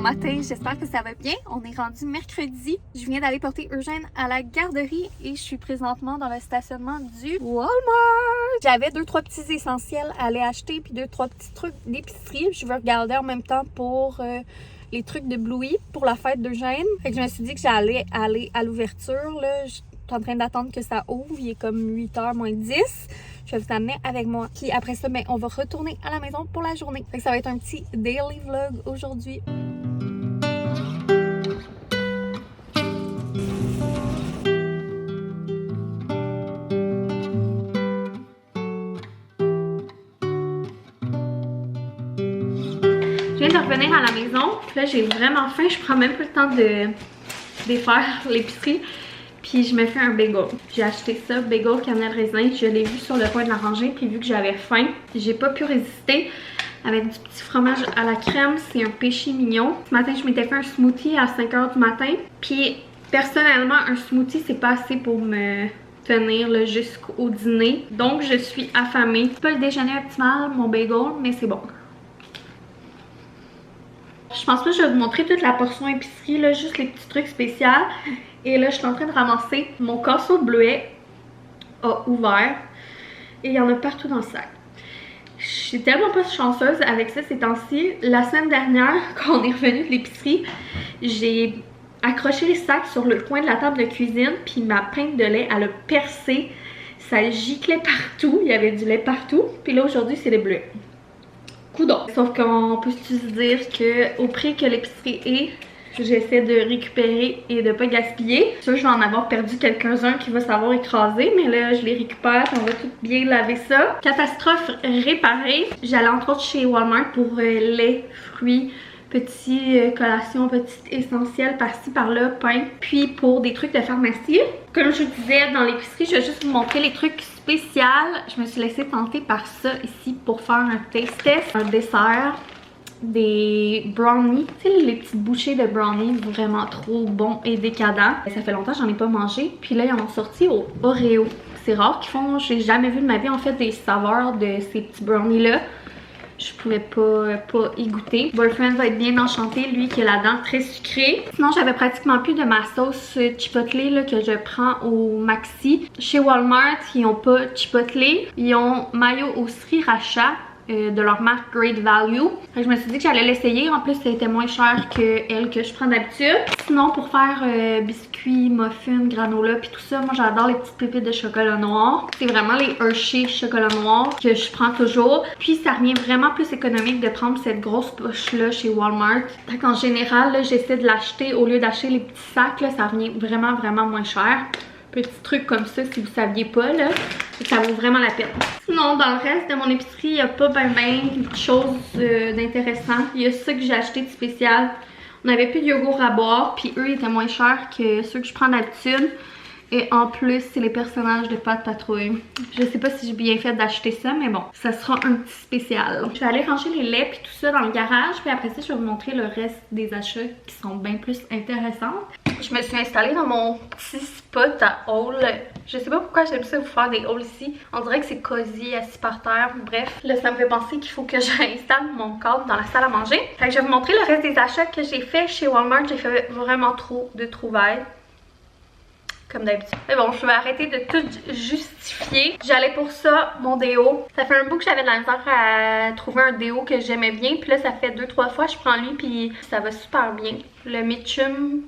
matin, j'espère que ça va bien. On est rendu mercredi. Je viens d'aller porter Eugène à la garderie et je suis présentement dans le stationnement du Walmart. J'avais 2-3 petits essentiels à aller acheter puis 2-3 petits trucs d'épicerie. Je veux regarder en même temps pour les trucs de Bluey pour la fête d'Eugène. Fait que je me suis dit que j'allais aller à l'ouverture. Je suis en train d'attendre que ça ouvre. Il est comme 8h moins 10. Je vais vous amener avec moi. Puis après ça, ben, on va retourner à la maison pour la journée. Fait que ça va être un petit daily vlog aujourd'hui. Je viens de revenir à la maison. Puis là, j'ai vraiment faim. Je prends même pas le temps de défaire l'épicerie. Puis je me fais un bagel. J'ai acheté ça, bagel cannelle raisin. Je l'ai vu sur le point de la rangée. Puis vu que j'avais faim, j'ai pas pu résister. Avec du petit fromage à la crème, c'est un péché mignon. Ce matin, je m'étais fait un smoothie à 5h du matin. Puis personnellement, un smoothie, c'est pas assez pour me tenir jusqu'au dîner. Donc je suis affamée. C'est pas le déjeuner optimal, mon bagel, mais c'est bon. Je pense pas que je vais vous montrer toute la portion épicerie, là, juste les petits trucs spéciaux. Et là, je suis en train de ramasser mon casseau de bleuet a ouvert. Et il y en a partout dans le sac. Je suis tellement pas chanceuse avec ça ces temps-ci. La semaine dernière, quand on est revenu de l'épicerie, j'ai accroché les sacs sur le coin de la table de cuisine. Puis ma pinte de lait, elle a percé. Ça giclait partout. Il y avait du lait partout. Puis là, aujourd'hui, c'est des bleuets. Coudon. Sauf qu'on peut se dire qu'au prix que l'épicerie est, j'essaie de récupérer et de pas gaspiller. Sûr, je vais en avoir perdu quelques-uns qui va savoir écraser, mais là, je les récupère. On va tout bien laver ça. Catastrophe réparée. J'allais entre autres chez Walmart pour lait, fruits, petits collations, petits essentiels par-ci par-là, pain. Puis pour des trucs de pharmacie. Comme je vous disais dans l'épicerie, je vais juste vous montrer les trucs spéciaux. Je me suis laissée tenter par ça ici pour faire un taste test, un dessert. Des brownies, tu sais les petites bouchées de brownies vraiment trop bons et décadents. Ça fait longtemps que j'en ai pas mangé. Puis là ils en ont sorti au Oreo. C'est rare qu'ils font, j'ai jamais vu de ma vie en fait des saveurs de ces petits brownies là. Je pouvais pas y goûter. Boyfriend va être bien enchanté, lui qui a la dent très sucrée. Sinon j'avais pratiquement plus de ma sauce chipotle là, que je prends au Maxi. Chez Walmart ils ont pas chipotle, ils ont mayo au sriracha. De leur marque Great Value. Fait que je me suis dit que j'allais l'essayer. En plus, ça était moins cher que elle que je prends d'habitude. Sinon, pour faire biscuits, muffins, granola puis tout ça, moi j'adore les petites pépites de chocolat noir. C'est vraiment les Hershey chocolat noir que je prends toujours. Puis ça revient vraiment plus économique de prendre cette grosse poche là chez Walmart. Fait qu'en général, j'essaie de l'acheter au lieu d'acheter les petits sacs. Là, ça revient vraiment moins cher. Petit truc comme ça si vous saviez pas là, ça vaut vraiment la peine. Sinon dans le reste de mon épicerie il n'y a pas ben de choses d'intéressant. Il y a ça que j'ai acheté de spécial. On avait plus de yogourt à boire puis eux ils étaient moins chers que ceux que je prends d'habitude. Et en plus, c'est les personnages de Pat Patrouille. Je sais pas si j'ai bien fait d'acheter ça, mais bon, ça sera un petit spécial. Je vais aller ranger les laits puis tout ça dans le garage. Puis après ça, je vais vous montrer le reste des achats qui sont bien plus intéressants. Je me suis installée dans mon petit spot à haul. Je sais pas pourquoi j'aime ça vous faire des hauls ici. On dirait que c'est cosy, assis par terre. Bref, là, ça me fait penser qu'il faut que j'installe mon cadre dans la salle à manger. Fait que je vais vous montrer le reste des achats que j'ai fait chez Walmart. J'ai fait vraiment trop de trouvailles. Comme d'habitude. Mais bon, je vais arrêter de tout justifier. J'allais pour ça, mon déo. Ça fait un bout que j'avais de la misère à trouver un déo que j'aimais bien. Puis là, ça fait 2-3 fois que je prends lui. Puis ça va super bien. Le Mitchum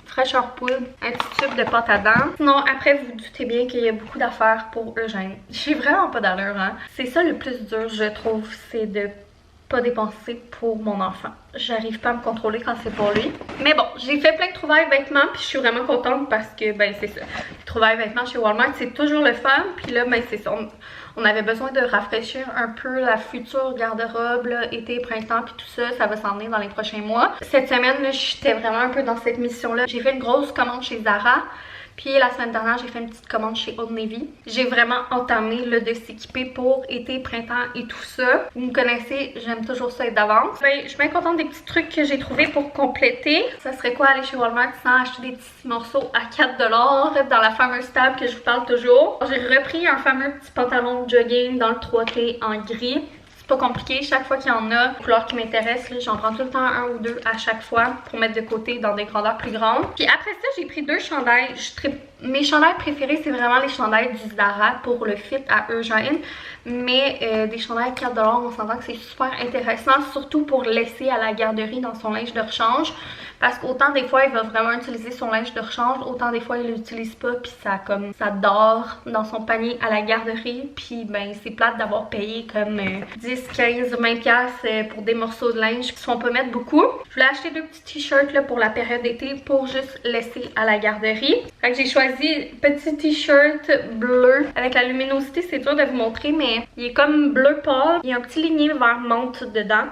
fraîcheur poudre. Un petit tube de pâte à dents. Sinon, après, vous vous doutez bien qu'il y a beaucoup d'affaires pour Eugène. J'ai vraiment pas d'allure, hein. C'est ça le plus dur, je trouve. C'est de pas dépenser pour mon enfant. J'arrive pas à me contrôler quand c'est pour lui. Mais bon, j'ai fait plein de trouvailles vêtements puis je suis vraiment contente parce que ben c'est ça. Les trouvailles vêtements chez Walmart, c'est toujours le fun. Puis là, ben c'est ça. On avait besoin de rafraîchir un peu la future garde-robe, été, printemps puis tout ça. Ça va s'en venir dans les prochains mois. Cette semaine, là, j'étais vraiment un peu dans cette mission-là. J'ai fait une grosse commande chez Zara. Puis la semaine dernière, j'ai fait une petite commande chez Old Navy. J'ai vraiment entamé là, de s'équiper pour été, printemps et tout ça. Vous me connaissez, j'aime toujours ça être d'avance. Ben, je suis bien contente des petits trucs que j'ai trouvés pour compléter. Ça serait quoi aller chez Walmart sans acheter des petits morceaux à 4$ dans la fameuse table que je vous parle toujours. J'ai repris un fameux petit pantalon de jogging dans le 3T en gris. pas compliqué. Chaque fois qu'il y en a, couleur qui m'intéresse, j'en prends tout le temps un ou deux à chaque fois pour mettre de côté dans des grandeurs plus grandes. Puis après ça, j'ai pris 2 chandails. Mes chandails préférés, c'est vraiment les chandails du Zara pour le fit à Eugène. Mais des chandails à 4 $, on s'entend que c'est super intéressant, surtout pour laisser à la garderie dans son linge de rechange. Parce qu'autant des fois il va vraiment utiliser son linge de rechange, autant des fois il l'utilise pas, puis ça dort dans son panier à la garderie. Puis ben c'est plate d'avoir payé comme 10, 15, 20$ pour des morceaux de linge qui sont pas mettre beaucoup. Je voulais acheter 2 petits t-shirts là pour la période d'été pour juste laisser à la garderie. Fait que j'ai choisi petit t-shirt bleu avec la luminosité, c'est dur de vous montrer, mais il est comme bleu pâle. Il y a un petit ligné vert menthe dedans,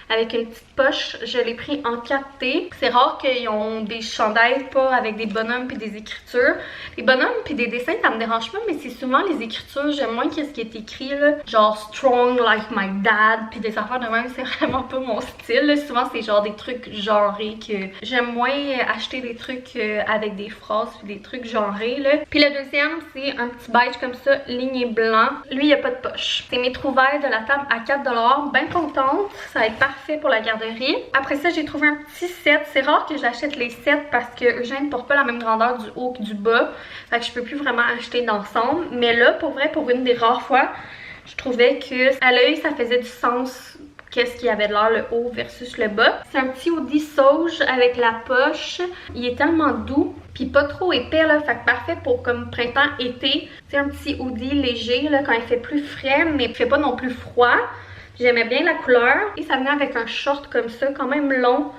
avec une petite poche. Je l'ai pris en 4T. C'est rare qu'ils ont des chandails pas avec des bonhommes puis des écritures. Les bonhommes puis des dessins, ça me dérange pas, mais c'est souvent les écritures. J'aime moins qu'est-ce qui est écrit là. Genre strong like my dad puis des affaires de même, c'est vraiment pas mon style là. Souvent c'est genre des trucs genrés que j'aime moins acheter des trucs avec des phrases puis des trucs genrés là. Puis le deuxième, c'est un petit beige comme ça, ligné blanc. Lui, il y a pas de poche. C'est mes trouvailles de la table à 4 $. Ben contente. Ça va être parfait pour la garderie. Après ça, j'ai trouvé un petit set. C'est rare que j'achète les sets parce que Eugène ne porte pas la même grandeur du haut que du bas. Fait que je peux plus vraiment acheter d'ensemble. Mais là, pour vrai, pour une des rares fois, je trouvais que à l'œil, ça faisait du sens. Qu'est-ce qu'il y avait de l'air le haut versus le bas. C'est un petit hoodie sauge avec la poche. Il est tellement doux. Puis pas trop épais là, fait que parfait pour comme printemps-été. C'est un petit hoodie léger là quand il fait plus frais, mais il fait pas non plus froid. J'aimais bien la couleur et ça venait avec un short comme ça, quand même long,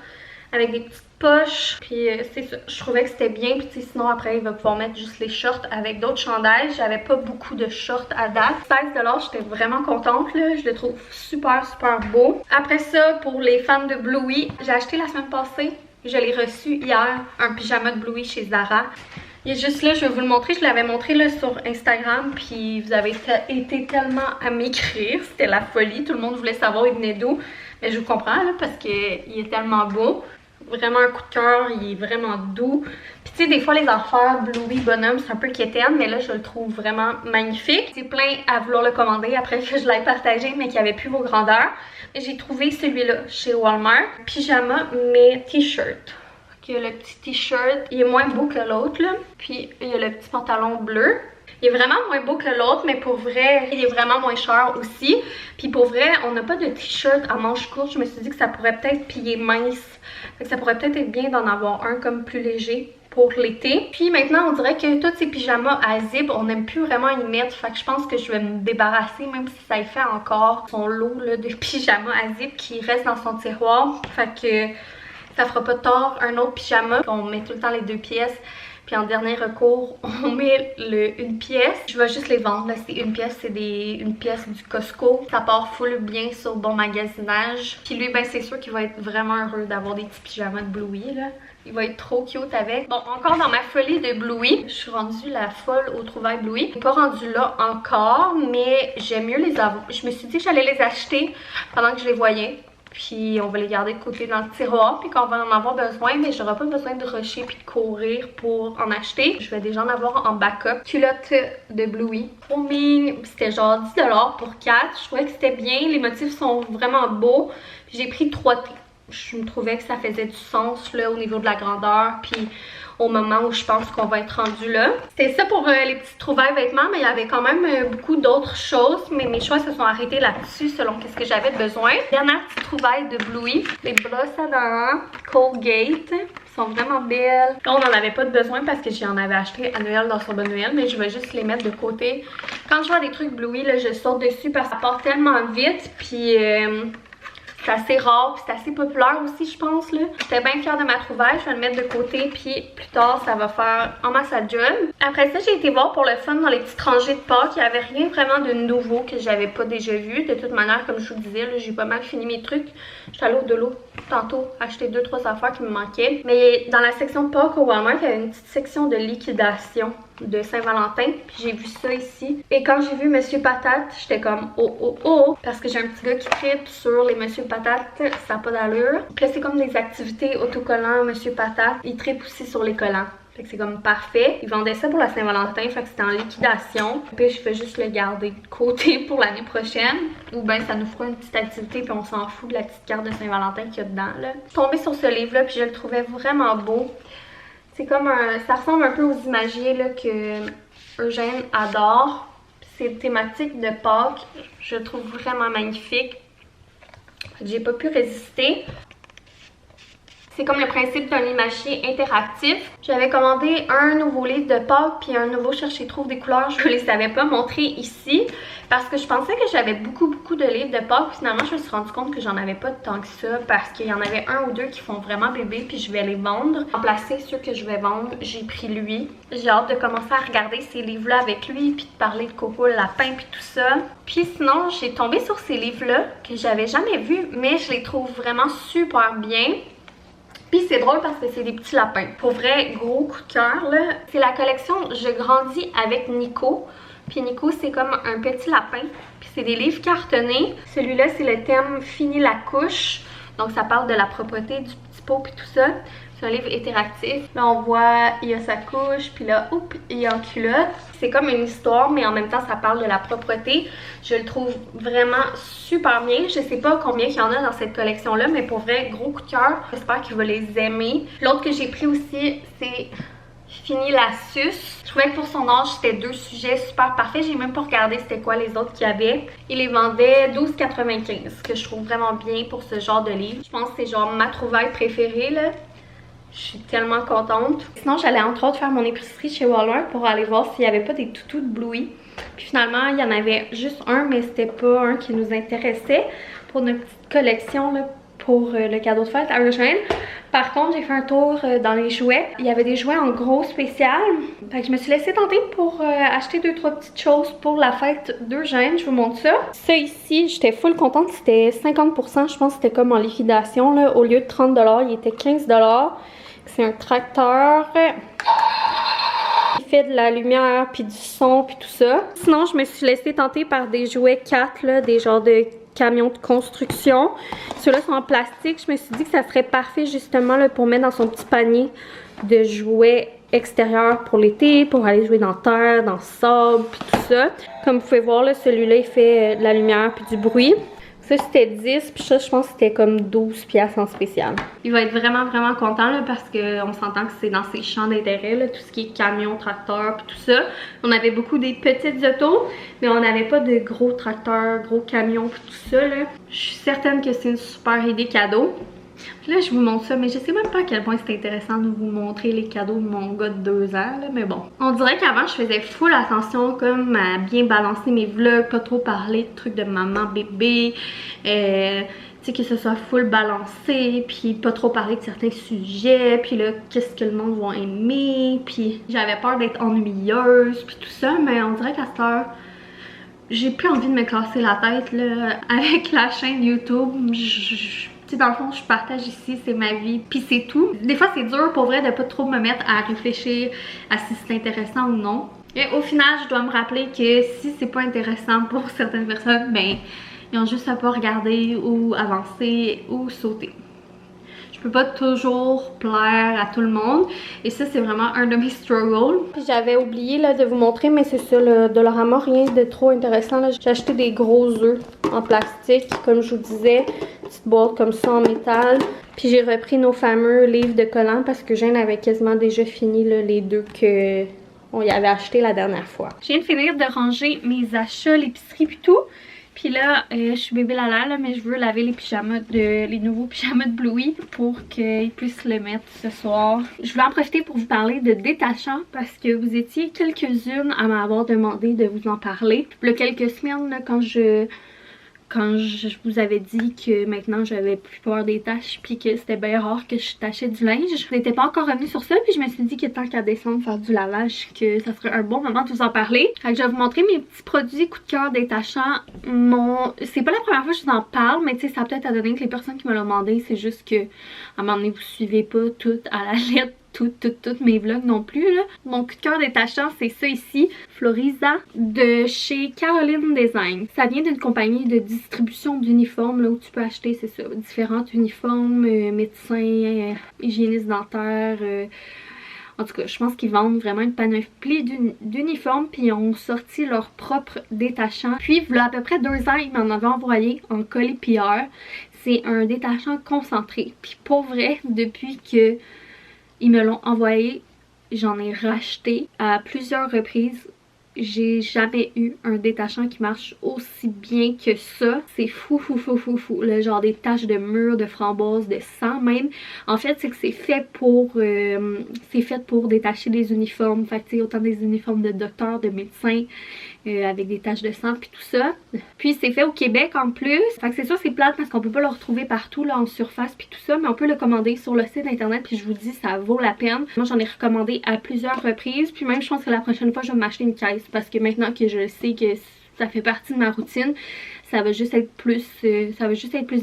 avec des petites poches. Puis c'est ça, je trouvais que c'était bien. Puis sinon après il va pouvoir mettre juste les shorts avec d'autres chandails. J'avais pas beaucoup de shorts à date. 16 $, j'étais vraiment contente là, je le trouve super beau. Après ça, pour les fans de Bluey, j'ai acheté la semaine passée, je l'ai reçu hier, un pyjama de Bluey chez Zara. Il est juste là, je vais vous le montrer. Je l'avais montré là sur Instagram, puis vous avez été tellement à m'écrire. C'était la folie. Tout le monde voulait savoir il venait d'où. Mais je vous comprends là, parce qu'il est tellement beau. Vraiment un coup de cœur, il est vraiment doux. Puis tu sais, des fois les affaires Bluey bonhomme, c'est un peu quétaine, mais là je le trouve vraiment magnifique. C'est plein à vouloir le commander après que je l'ai partagé, mais qu'il n'y avait plus vos grandeurs. J'ai trouvé celui-là chez Walmart. Pyjama, mais t-shirt. Le petit t-shirt, il est moins beau que l'autre là. Puis il y a le petit pantalon bleu. Il est vraiment moins beau que l'autre, mais pour vrai, il est vraiment moins cher aussi. Puis pour vrai, on n'a pas de t-shirt à manches courtes. Je me suis dit que ça pourrait peut-être plier mince. Fait que ça pourrait peut-être être bien d'en avoir un comme plus léger pour l'été. Puis maintenant, on dirait que tous ces pyjamas à zip, on n'aime plus vraiment y mettre. Fait que je pense que je vais me débarrasser, même si ça y fait encore son lot là, de pyjamas à zip qui reste dans son tiroir. Fait que ça fera pas tort, un autre pyjama. On met tout le temps les 2 pièces. Puis en dernier recours, on met une pièce. Je vais juste les vendre. Là, c'est une pièce, c'est une pièce du Costco. Ça part full bien sur bon magasinage. Puis lui, ben c'est sûr qu'il va être vraiment heureux d'avoir des petits pyjamas de Bluey là. Il va être trop cute avec. Bon, encore dans ma folie de Bluey, je suis rendue la folle aux trouvailles Bluey. Je suis pas rendue là encore, mais j'aime mieux les avoir. Je me suis dit que j'allais les acheter pendant que je les voyais. Puis on va les garder de côté dans le tiroir. Puis quand on va en avoir besoin, mais j'aurai pas besoin de rusher puis de courir pour en acheter. Je vais déjà en avoir en backup. Culotte de Bluey. Trop mignon. C'était genre 10 $ pour 4. Je trouvais que c'était bien. Les motifs sont vraiment beaux. J'ai pris 3T. Je me trouvais que ça faisait du sens là au niveau de la grandeur. Puis au moment où je pense qu'on va être rendu là. C'était ça pour les petites trouvailles vêtements, mais il y avait quand même beaucoup d'autres choses. Mais mes choix se sont arrêtés là-dessus selon ce que j'avais besoin. Dernière petite trouvaille de Bluey, les brosses à dents Colgate. Sont vraiment belles. Là, on n'en avait pas de besoin parce que j'en avais acheté à Noël dans son bon Noël, mais je vais juste les mettre de côté. Quand je vois des trucs Bluey, là, je saute dessus parce que ça part tellement vite. Puis c'est assez rare, c'est assez populaire aussi, je pense là. J'étais bien fière de ma trouvaille, je vais le mettre de côté, puis plus tard ça va faire en masse à job. Après ça, j'ai été voir pour le fun dans les petites rangées de Pâques. Il n'y avait rien vraiment de nouveau que j'avais pas déjà vu. De toute manière, comme je vous disais, j'ai pas mal fini mes trucs. J'étais allée au Delo tantôt acheter 2-3 affaires qui me manquaient. Mais dans la section Pâques au Walmart, il y avait une petite section de liquidation de Saint-Valentin, puis j'ai vu ça ici. Et quand j'ai vu Monsieur Patate, j'étais comme oh, parce que j'ai un petit gars qui tripe sur les Monsieur Patate, ça n'a pas d'allure. Puis là, c'est comme des activités autocollants, Monsieur Patate. Il tripe aussi sur les collants. Fait que c'est comme parfait. Ils vendaient ça pour la Saint-Valentin, fait que c'était en liquidation. Puis je fais juste le garder de côté pour l'année prochaine. Ou bien ça nous fera une petite activité puis on s'en fout de la petite carte de Saint-Valentin qu'il y a dedans là. Je suis tombée sur ce livre-là puis je le trouvais vraiment beau. C'est comme un... ça ressemble un peu aux imagiers là, que Eugène adore. C'est thématique de Pâques. Je le trouve vraiment magnifique. J'ai pas pu résister. C'est comme le principe d'un imagier interactif. J'avais commandé un nouveau livre de Pâques puis un nouveau Cherche et trouve des couleurs. Je ne les avais pas montrés ici parce que je pensais que j'avais beaucoup de livres de Pâques. Finalement, je me suis rendu compte que j'en avais pas tant que ça parce qu'il y en avait un ou deux qui font vraiment bébé puis je vais les vendre. Remplacer ceux que je vais vendre, j'ai pris lui. J'ai hâte de commencer à regarder ces livres-là avec lui puis de parler de Coco le lapin puis tout ça. Puis sinon, j'ai tombé sur ces livres-là que j'avais jamais vus mais je les trouve vraiment super bien. Puis c'est drôle parce que c'est des petits lapins. Pour vrai, gros coup de cœur là. C'est la collection Je grandis avec Nico. Puis Nico, c'est comme un petit lapin. Puis c'est des livres cartonnés. Celui-là, c'est le thème Fini la couche. Donc ça parle de la propreté du petit pot puis tout ça. C'est un livre interactif. Là, on voit, il y a sa couche, puis là, oups, il est en culotte. C'est comme une histoire, mais en même temps, ça parle de la propreté. Je le trouve vraiment super bien. Je sais pas combien il y en a dans cette collection-là, mais pour vrai, gros coup de cœur. J'espère qu'il va les aimer. L'autre que j'ai pris aussi, c'est Fini la suce. Je trouvais que pour son âge, c'était deux sujets super parfaits. J'ai même pas regardé c'était quoi les autres qu'il y avait. Il les vendait 12,95, ce que je trouve vraiment bien pour ce genre de livre. Je pense que c'est genre ma trouvaille préférée, là. Je suis tellement contente. Sinon, j'allais entre autres faire mon épicerie chez Walmart pour aller voir s'il n'y avait pas des toutous de Bluey. Puis finalement, il y en avait juste un, mais c'était pas un qui nous intéressait pour notre petite collection là, pour le cadeau de fête à Eugène. Par contre, j'ai fait un tour dans les jouets. Il y avait des jouets en gros spécial. Fait que je me suis laissée tenter pour acheter 2-3 petites choses pour la fête d'Eugène. Je vous montre ça. Ça ici, j'étais full contente. C'était 50%. Je pense que c'était comme en liquidation. Là. Au lieu de 30$, il était 15$. C'est un tracteur. Il fait de la lumière, puis du son, puis tout ça. Sinon, je me suis laissée tenter par des jouets 4, là, des genres de camions de construction. Ceux-là sont en plastique. Je me suis dit que ça serait parfait justement là, pour mettre dans son petit panier de jouets extérieurs pour l'été, pour aller jouer dans terre, dans le sable, puis tout ça. Comme vous pouvez voir, celui-là, il fait de la lumière puis du bruit. Ça, c'était 10, puis ça, je pense que c'était comme 12$ en spécial. Il va être vraiment content là, parce qu'on s'entend que c'est dans ses champs d'intérêt, là, tout ce qui est camion, tracteur, puis tout ça. On avait beaucoup des petites autos, mais on n'avait pas de gros tracteurs, gros camions, puis tout ça. Là. Je suis certaine que c'est une super idée cadeau. Puis là, je vous montre ça, mais je sais même pas à quel point c'est intéressant de vous montrer les cadeaux de mon gars de 2 ans, là, mais bon. On dirait qu'avant, je faisais full attention comme à bien balancer mes vlogs, pas trop parler de trucs de maman, bébé, tu sais, que ce soit full balancé, puis pas trop parler de certains sujets, puis là, qu'est-ce que le monde va aimer, puis j'avais peur d'être ennuyeuse, puis tout ça, mais on dirait qu'à cette heure, j'ai plus envie de me casser la tête, là, avec la chaîne YouTube. Tu sais, dans le fond, je partage ici, c'est ma vie, puis c'est tout. Des fois, c'est dur pour vrai de pas trop me mettre à réfléchir à si c'est intéressant ou non. Et au final, je dois me rappeler que si c'est pas intéressant pour certaines personnes, ben, ils ont juste à pas regarder ou avancer ou sauter. Je peux pas toujours plaire à tout le monde et ça c'est vraiment un de mes struggles. J'avais oublié là, de vous montrer, mais c'est ça, le Dollarama, rien de trop intéressant. J'ai acheté des gros œufs en plastique, comme je vous disais, une petite boîte comme ça en métal. Puis j'ai repris nos fameux livres de collants parce que Jeanne avait quasiment déjà fini là, les deux que on y avait acheté la dernière fois. Je viens de finir de ranger mes achats, l'épicerie puis tout. Puis là, je suis bébé Lala, là, mais je veux laver les nouveaux pyjamas de Bluey pour qu'ils puissent le mettre ce soir. Je voulais en profiter pour vous parler de détachant parce que vous étiez quelques-unes à m'avoir demandé de vous en parler. Il y a quelques semaines, là, quand je vous avais dit que maintenant j'avais plus peur des taches puis que c'était bien rare que je tachais du linge. Je n'étais pas encore revenue sur ça puis je me suis dit que tant qu'à descendre faire du lavage que ça serait un bon moment de vous en parler. Fait que je vais vous montrer mes petits produits coup de cœur détachants. C'est pas la première fois que je vous en parle, mais tu sais ça a peut-être à donner que les personnes qui me l'ont demandé, c'est juste que à un moment donné vous suivez pas tout à la lettre toutes mes vlogs non plus là. Mon coup de cœur détachant, c'est ça ici, Floriza de chez Caroline Design. Ça vient d'une compagnie de distribution d'uniformes là où tu peux acheter, c'est ça, différents uniformes, médecins, hygiénistes dentaires, En tout cas, je pense qu'ils vendent vraiment une panoplie d'uniformes, puis ils ont sorti leur propre détachant. Puis, il y a à peu près 2 ans, ils m'en avaient envoyé en colis PR. C'est un détachant concentré. Puis pour vrai, depuis que ils me l'ont envoyé, j'en ai racheté à plusieurs reprises. J'ai jamais eu un détachant qui marche aussi bien que ça. C'est fou. Le genre des taches de mur, de framboise, de sang même. En fait, c'est que c'est fait pour détacher des uniformes. Fait que autant des uniformes de docteurs, de médecins, avec des taches de sang puis tout ça. Puis c'est fait au Québec en plus. Fait que c'est sûr c'est plate parce qu'on peut pas le retrouver partout là en surface puis tout ça. Mais on peut le commander sur le site internet puis je vous dis ça vaut la peine. Moi j'en ai recommandé à plusieurs reprises. Puis même je pense que la prochaine fois je vais m'acheter une caisse. Parce que maintenant que je sais que ça fait partie de ma routine, ça va juste être plus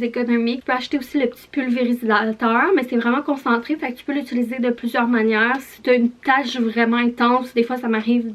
économique. Tu peux acheter aussi le petit pulvérisateur, mais c'est vraiment concentré, fait que tu peux l'utiliser de plusieurs manières. Si tu as une tâche vraiment intense, des fois ça m'arrive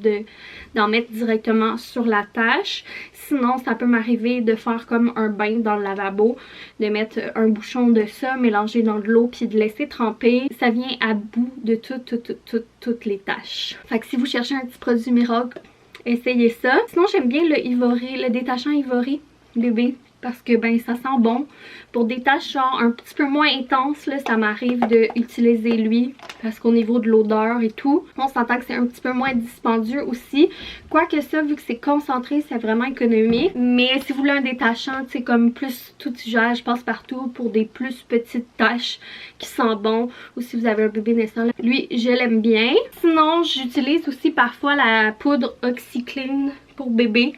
d'en mettre directement sur la tâche. Sinon, ça peut m'arriver de faire comme un bain dans le lavabo, de mettre un bouchon de ça, mélanger dans de l'eau puis de laisser tremper. Ça vient à bout de toutes les tâches. Fait que si vous cherchez un petit produit miracle, essayez ça. Sinon, j'aime bien le Ivory, le détachant Ivory bébé, parce que ben ça sent bon. Pour des tâches genre un petit peu moins intenses, là, ça m'arrive d'utiliser lui parce qu'au niveau de l'odeur et tout, on s'entend que c'est un petit peu moins dispendieux aussi. Quoique ça, vu que c'est concentré, c'est vraiment économique. Mais si vous voulez un détachant, c'est comme plus tout usage, passe partout pour des plus petites tâches qui sentent bon, ou si vous avez un bébé naissant, là, lui je l'aime bien. Sinon, j'utilise aussi parfois la poudre OxyClean pour bébé.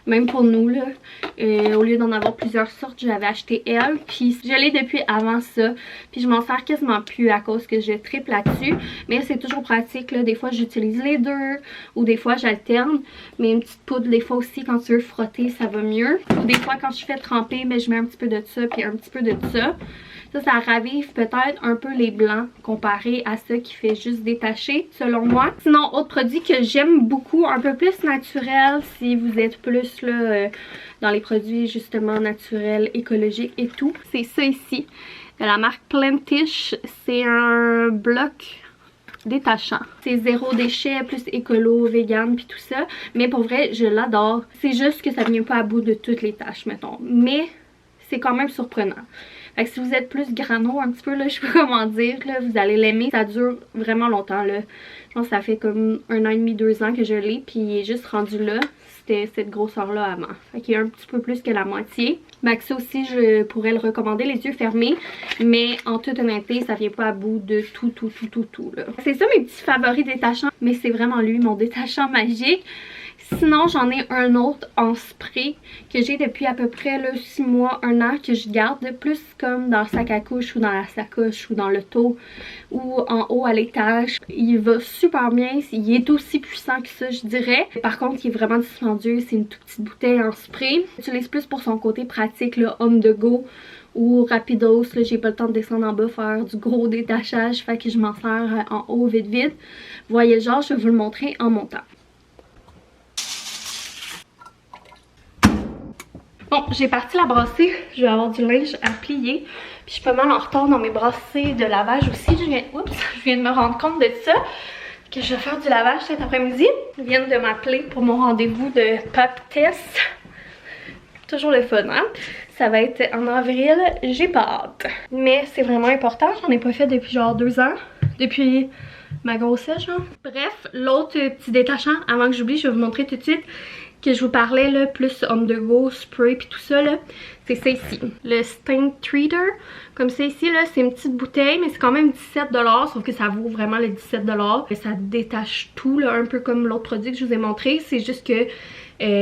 Même pour nous là, au lieu d'en avoir plusieurs sortes, j'avais acheté elle, puis je l'ai depuis avant ça, puis je m'en sers quasiment plus à cause que je triple là-dessus, mais c'est toujours pratique là, des fois j'utilise les deux, ou des fois j'alterne, mais une petite poudre des fois aussi quand tu veux frotter ça va mieux, ou des fois quand je fais tremper, mais je mets un petit peu de ça, puis un petit peu de ça. Ça ravive peut-être un peu les blancs comparé à ça qui fait juste détacher selon moi. Sinon, autre produit que j'aime beaucoup, un peu plus naturel si vous êtes plus là dans les produits justement naturels, écologiques et tout. C'est ça ici, de la marque Plentish. C'est un bloc détachant. C'est zéro déchet, plus écolo, vegan puis tout ça. Mais pour vrai, je l'adore. C'est juste que ça vient pas à bout de toutes les tâches, mettons. Mais c'est quand même surprenant. Fait que si vous êtes plus grano un petit peu là, je sais pas comment dire, là, vous allez l'aimer. Ça dure vraiment longtemps là. Je pense que ça fait comme 1 an et demi, 2 ans que je l'ai. Puis il est juste rendu là. C'était cette grosseur là avant. Fait qu'il est un petit peu plus que la moitié. Ben que ça aussi je pourrais le recommander les yeux fermés. Mais en toute honnêteté, ça vient pas à bout de tout là. C'est ça mes petits favoris détachants. Mais c'est vraiment lui mon détachant magique. Sinon, j'en ai un autre en spray que j'ai depuis à peu près là, 6 mois, 1 an, que je garde plus comme dans le sac à couche ou dans la sacoche ou dans l'auto ou en haut à l'étage. Il va super bien, il est aussi puissant que ça je dirais. Par contre, il est vraiment dispendieux, c'est une toute petite bouteille en spray. J'utilise plus pour son côté pratique, là, on the go ou rapidos, là j'ai pas le temps de descendre en bas faire du gros détachage, fait que je m'en sers en haut vite. Voyez le genre, je vais vous le montrer en montant. Bon, j'ai parti la brasser, je vais avoir du linge à plier. Puis je suis pas mal en retard dans mes brassées de lavage aussi. Je viens de me rendre compte de ça, que je vais faire du lavage cet après-midi. Ils viennent de m'appeler pour mon rendez-vous de pap test. Toujours le fun, hein? Ça va être en avril, j'ai pas hâte. Mais c'est vraiment important, j'en ai pas fait depuis genre 2 ans. Depuis ma grossesse, genre. Bref, l'autre petit détachant, avant que j'oublie, je vais vous montrer tout de suite, que je vous parlais là, plus on the go, spray puis tout ça là, c'est ça ici. Le Stain Treater, comme ça ici là, c'est une petite bouteille mais c'est quand même 17$, sauf que ça vaut vraiment les 17$. Et ça détache tout là, un peu comme l'autre produit que je vous ai montré, c'est juste que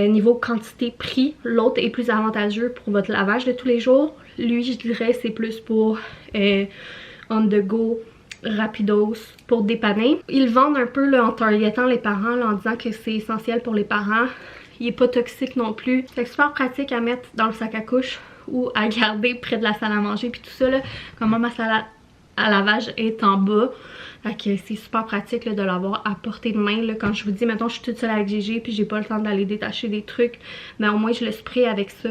niveau quantité-prix, l'autre est plus avantageux pour votre lavage de tous les jours. Lui, je dirais, c'est plus pour on the go, rapidos, pour dépanner. Ils vendent un peu là, en targetant les parents là, en disant que c'est essentiel pour les parents. Il est pas toxique non plus. C'est super pratique à mettre dans le sac à couche ou à garder près de la salle à manger puis tout ça là. Comme moi, ma salle à lavage est en bas. Fait que c'est super pratique là, de l'avoir à portée de main là. Quand je vous dis, mettons je suis toute seule avec Gégé puis j'ai pas le temps d'aller détacher des trucs, mais au moins je le spray avec ça.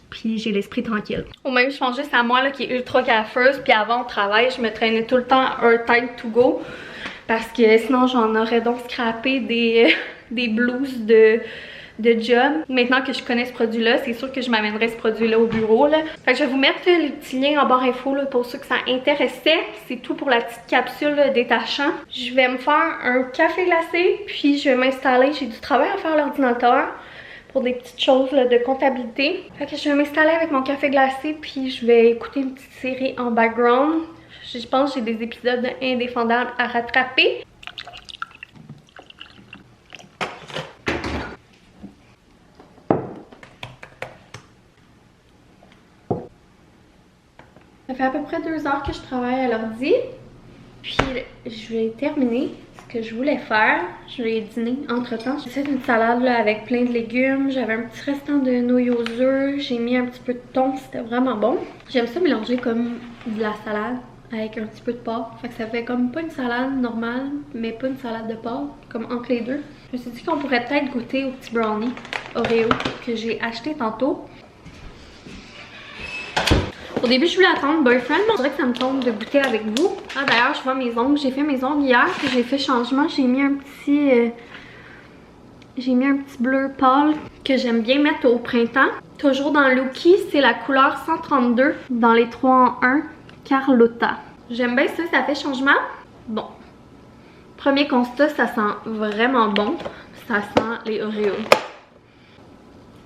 Puis j'ai l'esprit tranquille. Ou même je pense juste à moi là qui est ultra gaffeuse. Puis avant au travail je me traînais tout le temps un Tide to go. parce que sinon j'en aurais donc scrappé des blouses de job. Maintenant que je connais ce produit-là, c'est sûr que je m'amènerai ce produit-là au bureau, là. Fait que je vais vous mettre les petits liens en barre info là, pour ceux que ça intéressait. C'est tout pour la petite capsule là, détachant. Je vais me faire un café glacé, puis je vais m'installer. J'ai du travail à faire à l'ordinateur pour des petites choses là, de comptabilité. Fait que je vais m'installer avec mon café glacé, puis je vais écouter une petite série en background. Je pense que j'ai des épisodes indéfendables à rattraper. Ça fait à peu près 2 heures que je travaille à l'ordi. Puis je vais terminer ce que je voulais faire. Je vais dîner entre temps. J'ai fait une salade là, avec plein de légumes. J'avais un petit restant de nouilles aux œufs. J'ai mis un petit peu de thon. C'était vraiment bon. J'aime ça mélanger comme de la salade avec un petit peu de pâte. Fait que ça fait comme pas une salade normale, mais pas une salade de pâte. Comme entre les deux. Je me suis dit qu'on pourrait peut-être goûter au petit brownie Oreo que j'ai acheté tantôt. Au début, je voulais attendre Boyfriend, mais on dirait que ça me tombe de goûter avec vous. Ah, d'ailleurs, je vois mes ongles. J'ai fait mes ongles hier, puis j'ai fait changement. J'ai mis un petit bleu pâle que j'aime bien mettre au printemps. Toujours dans Lookie, c'est la couleur 132 dans les 3 en 1, Carlotta. J'aime bien ça, ça fait changement. Bon. Premier constat, ça sent vraiment bon. Ça sent les Oreos.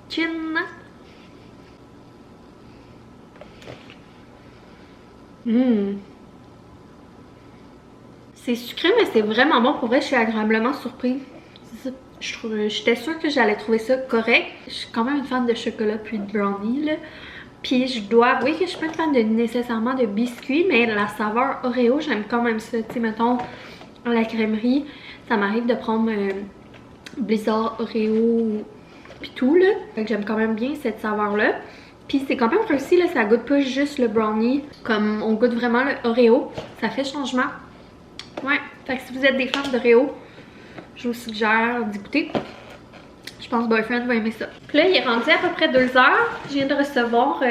Chin! C'est sucré, mais c'est vraiment bon. Pour vrai, je suis agréablement surprise. J'étais sûre que j'allais trouver ça correct. Je suis quand même une fan de chocolat puis de brownie, là. Puis je dois avouer que je suis pas une fan de nécessairement de biscuits, mais la saveur Oreo, j'aime quand même ça. Tu sais, mettons, à la crèmerie, ça m'arrive de prendre Blizzard Oreo puis tout, là. Fait que j'aime quand même bien cette saveur-là. Puis c'est quand même réussi, là, ça goûte pas juste le brownie, comme on goûte vraiment le Oreo. Ça fait changement. Ouais, fait que si vous êtes des fans d'Oreo, je vous suggère d'y goûter. Je pense que Boyfriend va aimer ça. Puis là, il est rendu à peu près 2 heures. Je viens de recevoir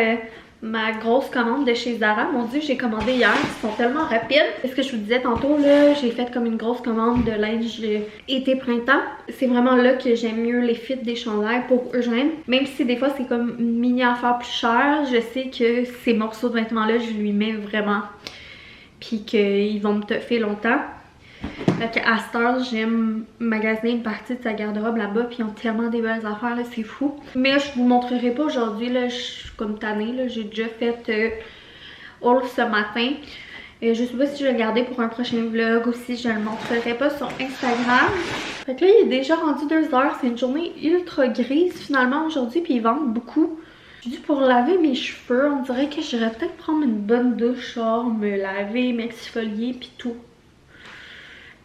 ma grosse commande de chez Zara. Mon Dieu, j'ai commandé hier, ils sont tellement rapides. C'est ce que je vous disais tantôt, là, j'ai fait comme une grosse commande de linge été-printemps. C'est vraiment là que j'aime mieux les fits des chandails pour Eugène. Même si des fois c'est comme une mini affaire plus chère, je sais que ces morceaux de vêtements-là, je lui mets vraiment. Puis qu'ils vont me toffer longtemps. Fait qu'à cette heure, j'aime magasiner une partie de sa garde-robe là-bas, puis ils ont tellement des belles affaires, là, c'est fou. Mais je vous montrerai pas aujourd'hui, là, je suis comme tannée, là, j'ai déjà fait haul ce matin. Je sais pas si je vais le garder pour un prochain vlog ou si je le montrerai pas sur Instagram. Fait que là, il est déjà rendu 2 heures, c'est une journée ultra grise finalement aujourd'hui, puis ils vendent beaucoup. Je dis pour laver mes cheveux, on dirait que j'irais peut-être prendre une bonne douche, genre me laver, m'exfolier, puis tout.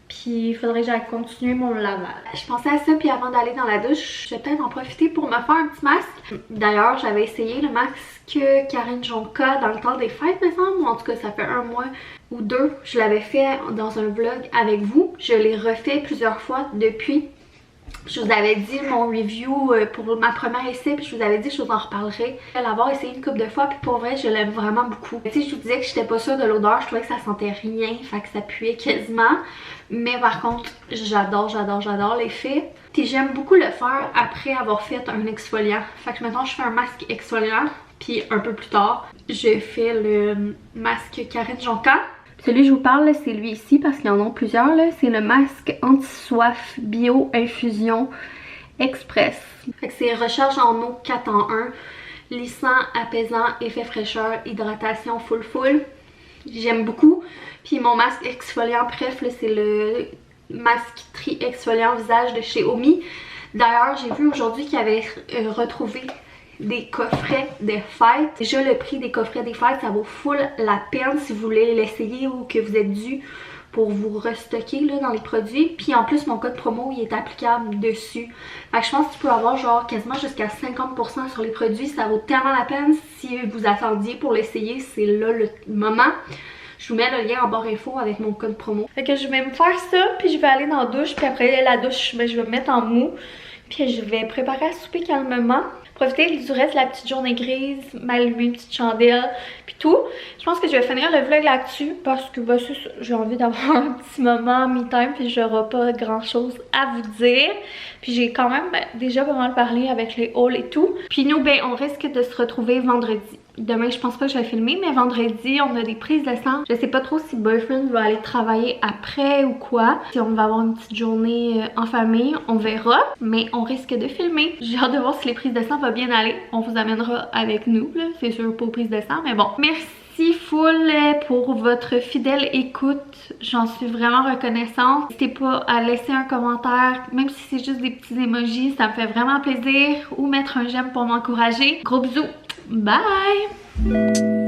Puis il faudrait que j'aille continuer mon lavage. Je pensais à ça, puis avant d'aller dans la douche, je vais peut-être en profiter pour me faire un petit masque. D'ailleurs, j'avais essayé le masque Karine Jonka dans le temps des fêtes, me semble, ou en tout cas ça fait 1 mois ou 2. Je l'avais fait dans un vlog avec vous. Je l'ai refait plusieurs fois depuis. Je vous avais dit mon review pour ma première essai, puis je vous avais dit que je vous en reparlerai. Je vais l'avoir essayé une couple de fois, puis pour vrai, je l'aime vraiment beaucoup. Tu sais, je vous disais que j'étais pas sûre de l'odeur, je trouvais que ça sentait rien, fait que ça puait quasiment. Mais par contre, j'adore l'effet. Puis j'aime beaucoup le faire après avoir fait un exfoliant. Fait que maintenant, je fais un masque exfoliant, puis un peu plus tard, je fais le masque Karine Jonka. Celui que je vous parle, c'est lui ici parce qu'ils en ont plusieurs. C'est le masque anti-soif bio infusion express. C'est recharge en eau 4 en 1. Lissant, apaisant, effet fraîcheur, hydratation full. J'aime beaucoup. Puis mon masque exfoliant, bref, c'est le masque tri exfoliant visage de chez Omi. D'ailleurs, j'ai vu aujourd'hui qu'il y avait retrouvé des coffrets des fêtes. Déjà le prix des coffrets des fêtes, ça vaut full la peine si vous voulez l'essayer ou que vous êtes dû pour vous restocker là, dans les produits. Puis en plus mon code promo il est applicable dessus. Fait que je pense que tu peux avoir genre quasiment jusqu'à 50% sur les produits. Ça vaut tellement la peine. Si vous attendiez pour l'essayer, c'est là le moment. Je vous mets le lien en barre info avec mon code promo. Fait que je vais me faire ça, puis je vais aller dans la douche, puis après la douche, ben, je vais me mettre en mou. Puis je vais préparer à souper calmement. Profiter du reste de la petite journée grise, m'allumer une petite chandelle, puis tout. Je pense que je vais finir le vlog là-dessus parce que bah, j'ai envie d'avoir un petit moment me-time puis j'aurai pas grand-chose à vous dire. Puis j'ai quand même déjà pas mal parlé avec les hauls et tout. Puis nous, ben, on risque de se retrouver vendredi. Demain, je pense pas que je vais filmer, mais vendredi, on a des prises de sang. Je sais pas trop si Boyfriend va aller travailler après ou quoi. Si on va avoir une petite journée en famille, on verra. Mais on risque de filmer. J'ai hâte de voir si les prises de sang vont bien aller. On vous amènera avec nous, là. C'est sûr, pas aux prises de sang, mais bon. Merci full pour votre fidèle écoute. J'en suis vraiment reconnaissante. N'hésitez pas à laisser un commentaire, même si c'est juste des petits emojis, ça me fait vraiment plaisir. Ou mettre un j'aime pour m'encourager. Gros bisous! Bye!